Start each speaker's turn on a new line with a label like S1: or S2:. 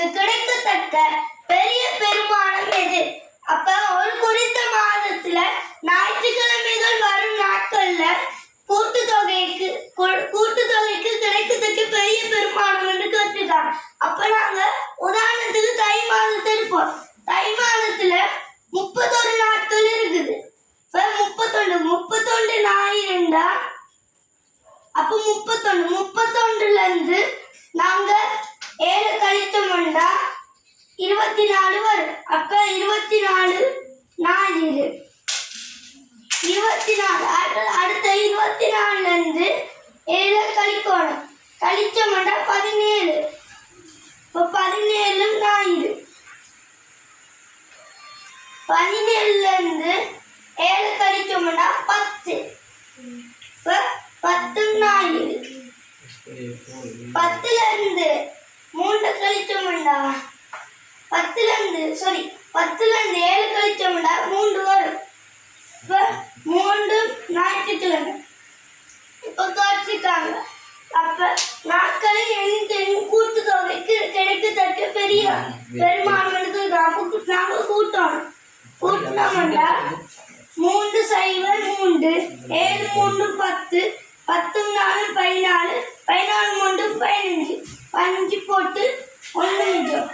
S1: தொகைக்கு கிடைக்கத்தக்க பெரிய பெருமானம் எது? அப்ப ஒரு குறித்த மாதத்துல ஞாயிற்றுக்கிழமைகள் வரும் நாட்கள்ல கூட்டுத்தொகைக்கு கிடைக்கத்தக்க பெரிய பெருமானம் என்று கேட்டிருக்காங்க. அப்ப நாங்க உதாரணத்துக்கு தை மாதத்தை எடுப்போம். தை மாதத்துல 31 நாட்கள் இருக்குது. 31 ஞாயிறுண்டா அப்ப 31ல இருந்து நாங்க 7 கழித்தோம்னா 24 வரும். அப்ப 24 ஞாயிறு. 24 அடுத்த 24ல இருந்து 7 கழிக்கணும். கழிச்சோம்னா 17. இப்ப 17 ஞாயிறு. 17ல இருந்து 7 கழிச்சோம்னா 10. இப்ப 10 ஞாயிறு. 10ல இருந்து 3 கழிச்சோம்னா 10ல இருந்து 7 கழிச்சோம்னா 3 வரும். இப்ப 3 ஞாயிற்றுக்கிழமை. இப்ப காட்சிக்காங்க. அப்ப நாட்களை எண்ணிக்கையின் கூட்டுத்தொகைக்கு கிடைக்கத்தக்க பெரிய பெருமானத்துக்கு நாங்க கூட்டணும். கூட்டினோம்னா 3 0 3 7 3 10 10 4 14 14 3 15 15 போட்டு 1 நிமிஷம்